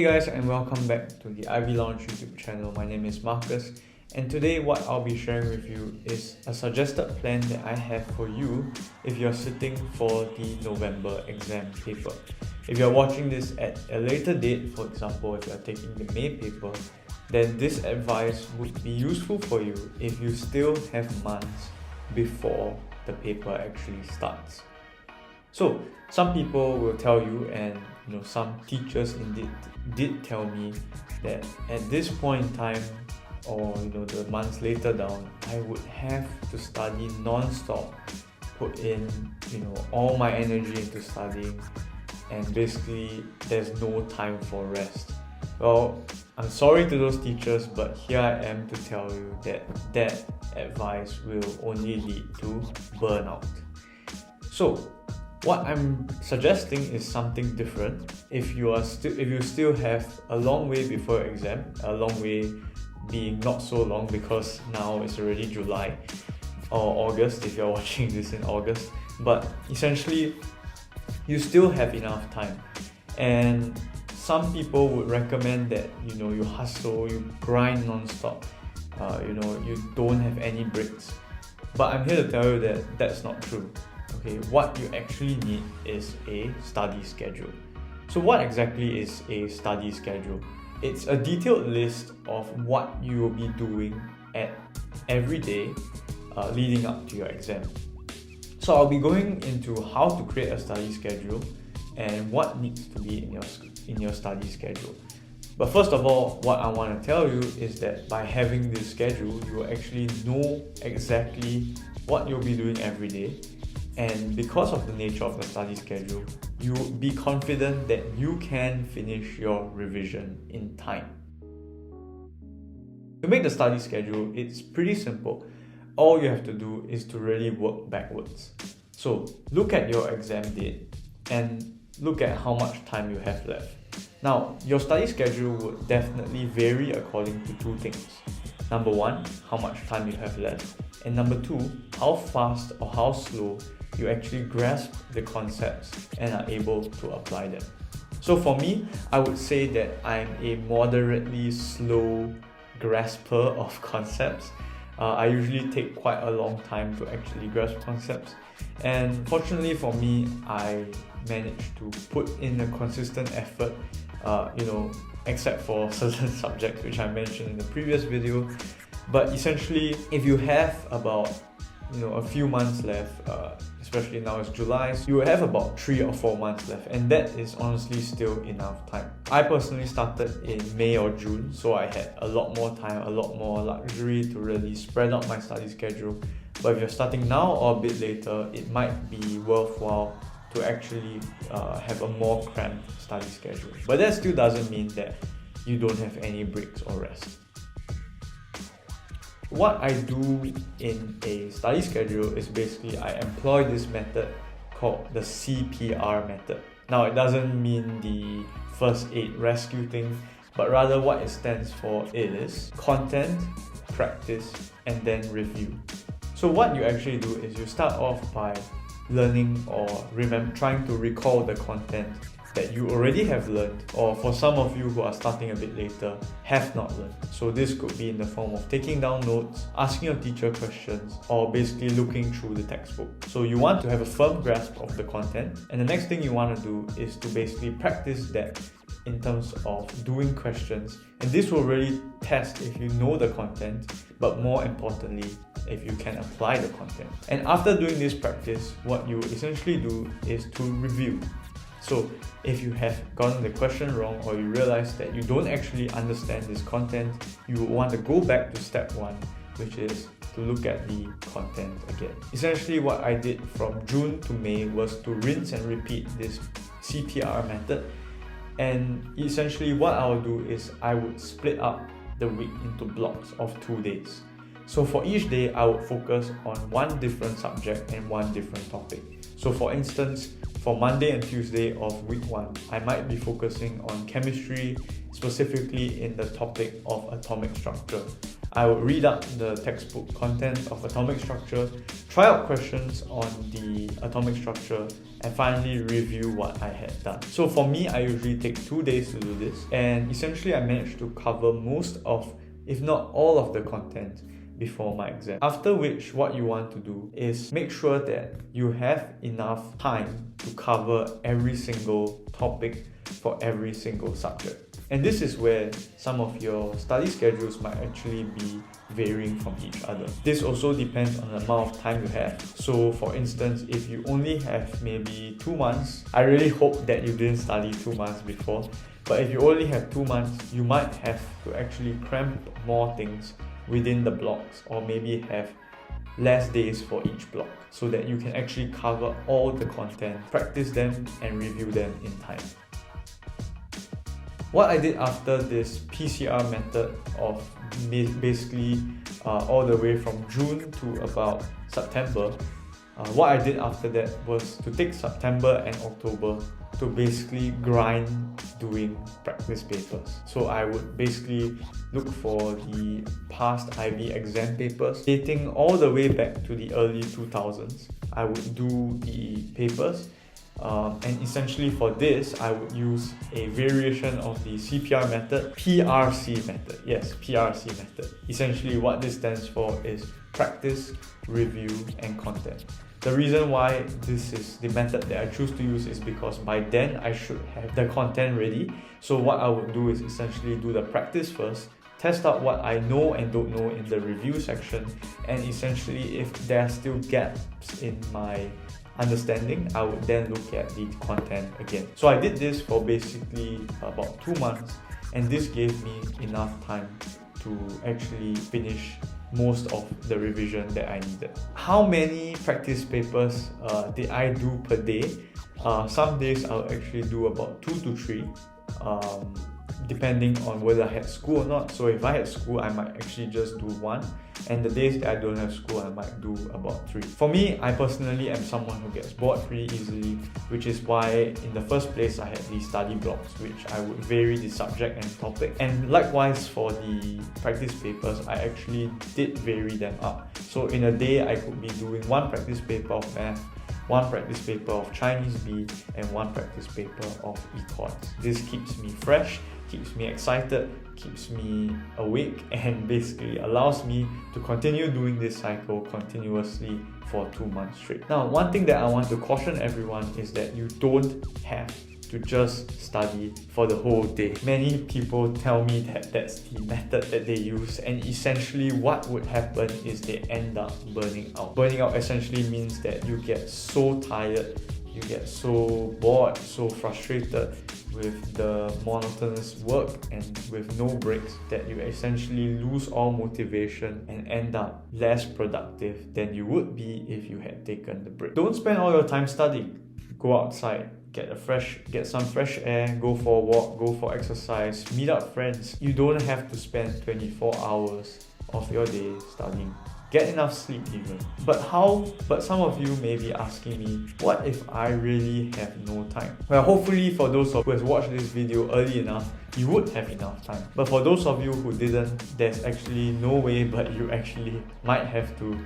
Hey guys, and welcome back to the Ivy Lounge YouTube channel. My name is Marcus, and today what I'll be sharing with you is a suggested plan that I have for you if you're sitting for the November exam paper. If you're watching this at a later date, for example if you're taking the May paper, then this advice would be useful for you if you still have months before the paper actually starts. So some people will tell you, and some teachers indeed did tell me that at this point in time, or the months later down, I would have to study non-stop, put in all my energy into studying, and basically there's no time for rest. Well, I'm sorry to those teachers, but here I am to tell you that that advice will only lead to burnout. So what I'm suggesting is something different. If you still have a long way before your exam, a long way being not so long because now it's already July or August if you're watching this in August, but essentially you still have enough time. And some people would recommend that you hustle, you grind non-stop, you don't have any breaks. But I'm here to tell you that that's not true. Okay, what you actually need is a study schedule. So what exactly is a study schedule? It's a detailed list of what you will be doing at every day leading up to your exam. So I'll be going into how to create a study schedule and what needs to be in your study schedule. But first of all, what I want to tell you is that by having this schedule, you will actually know exactly what you'll be doing every day. And because of the nature of the study schedule, you will be confident that you can finish your revision in time. To make the study schedule, it's pretty simple. All you have to do is to really work backwards. So look at your exam date and look at how much time you have left. Now, your study schedule would definitely vary according to two things. Number one, how much time you have left. And number two, how fast or how slow you actually grasp the concepts and are able to apply them. So for me, I would say that I'm a moderately slow grasper of concepts. I usually take quite a long time to actually grasp concepts. And fortunately for me, I managed to put in a consistent effort, except for certain subjects which I mentioned in the previous video. But essentially, if you have about a few months left, especially now it's July, so you will have about 3 or 4 months left, and that is honestly still enough time. I personally started in May or June, so I had a lot more time, a lot more luxury to really spread out my study schedule. But if you're starting now or a bit later, it might be worthwhile to actually have a more cramped study schedule. But that still doesn't mean that you don't have any breaks or rest. What I do in a study schedule is basically I employ this method called the CPR method. Now, it doesn't mean the first aid rescue thing, but rather what it stands for is content, practice, and then review. So what you actually do is you start off by learning or trying to recall the content that you already have learned, or for some of you who are starting a bit later, have not learned. So this could be in the form of taking down notes, asking your teacher questions, or basically looking through the textbook. So you want to have a firm grasp of the content, and the next thing you want to do is to basically practice that in terms of doing questions. And this will really test if you know the content, but more importantly, if you can apply the content. And after doing this practice, what you essentially do is to review. So if you have gotten the question wrong, or you realize that you don't actually understand this content, you want to go back to step 1, which is to look at the content again. Essentially what I did from June to May was to rinse and repeat this CPR method. And essentially what I would do is I would split up the week into blocks of 2 days. So for each day, I would focus on one different subject and one different topic. So for instance, for Monday and Tuesday of week 1, I might be focusing on chemistry, specifically in the topic of atomic structure. I would read up the textbook content of atomic structure, try out questions on the atomic structure, and finally review what I had done. So for me, I usually take 2 days to do this, and essentially I managed to cover most of, if not all of the content before my exam. After which, what you want to do is make sure that you have enough time to cover every single topic for every single subject. And this is where some of your study schedules might actually be varying from each other. This also depends on the amount of time you have. So for instance, if you only have maybe 2 months, I really hope that you didn't study 2 months before, but if you only have 2 months, you might have to actually cram more things within the blocks, or maybe have less days for each block so that you can actually cover all the content, practice them and review them in time. What I did after this PCR method of basically all the way from June to about September, what I did after that was to take September and October to basically grind doing practice papers. So I would basically look for the past IB exam papers dating all the way back to the early 2000s. I would do the papers, and essentially for this I would use a variation of the CPR method, PRC method. Yes, PRC method. Essentially what this stands for is practice, review and content. The reason why this is the method that I choose to use is because by then I should have the content ready. So what I would do is essentially do the practice first, test out what I know and don't know in the review section, and essentially if there are still gaps in my understanding, I would then look at the content again. So I did this for basically about 2 months, and this gave me enough time to actually finish most of the revision that I needed. How many practice papers did I do per day? Some days I'll actually do about 2 to 3, depending on whether I had school or not. So if I had school, I might actually just do 1, and the days that I don't have school, I might do about 3. For me, I personally am someone who gets bored pretty easily, which is why in the first place I had these study blocks, which I would vary the subject and topic. And likewise for the practice papers, I actually did vary them up. So in a day, I could be doing 1 practice paper of math, 1 practice paper of Chinese B, and 1 practice paper of econs. This keeps me fresh, keeps me excited, keeps me awake, and basically allows me to continue doing this cycle continuously for 2 months straight. Now, one thing that I want to caution everyone is that you don't have to just study for the whole day. Many people tell me that that's the method that they use, and essentially what would happen is they end up burning out. Burning out essentially means that you get so tired, you get so bored, so frustrated with the monotonous work and with no breaks that you essentially lose all motivation and end up less productive than you would be if you had taken the break. Don't spend all your time studying. Go outside, get some fresh air, go for a walk, go for exercise, meet up friends. You don't have to spend 24 hours of your day studying. Get enough sleep even. But some of you may be asking me, what if I really have no time? Well, hopefully for those of you who have watched this video early enough, you would have enough time. But for those of you who didn't, there's actually no way, but you actually might have to,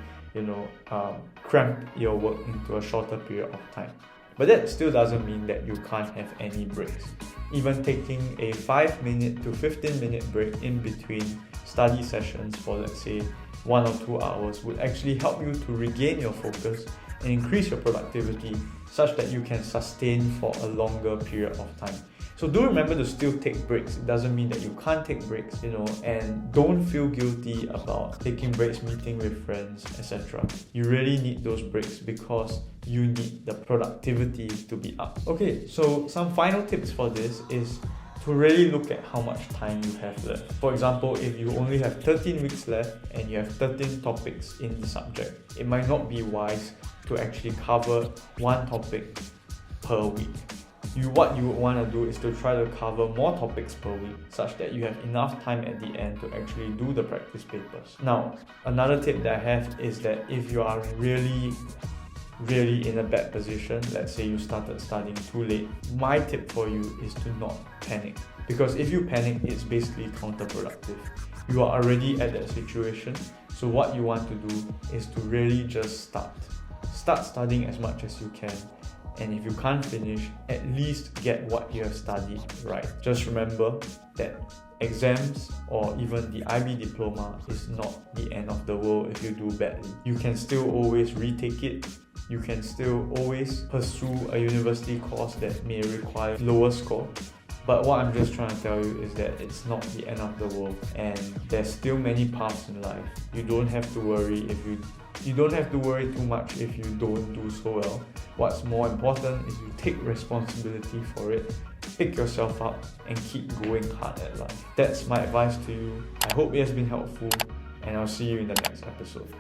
cramp your work into a shorter period of time. But that still doesn't mean that you can't have any breaks. Even taking a 5-minute to 15-minute break in between study sessions for, let's say, 1 or 2 hours would actually help you to regain your focus and increase your productivity such that you can sustain for a longer period of time. So do remember to still take breaks. It doesn't mean that you can't take breaks, and don't feel guilty about taking breaks, meeting with friends, etc. You really need those breaks because you need the productivity to be up. Okay, so some final tips for this is to really look at how much time you have left. For example, if you only have 13 weeks left and you have 13 topics in the subject, it might not be wise to actually cover 1 topic per week. What you would want to do is to try to cover more topics per week such that you have enough time at the end to actually do the practice papers. Now, another tip that I have is that if you are really in a bad position, let's say you started studying too late, my tip for you is to not panic. Because if you panic, it's basically counterproductive. You are already at that situation, so what you want to do is to really just start. Start studying as much as you can, and if you can't finish, at least get what you have studied right. Just remember that exams or even the IB diploma is not the end of the world if you do badly. You can still always retake it. You can still always pursue a university course that may require lower score. But what I'm just trying to tell you is that it's not the end of the world, and there's still many paths in life. You don't have to worry you don't have to worry too much if you don't do so well. What's more important is you take responsibility for it, pick yourself up, and keep going hard at life. That's my advice to you. I hope it has been helpful, and I'll see you in the next episode.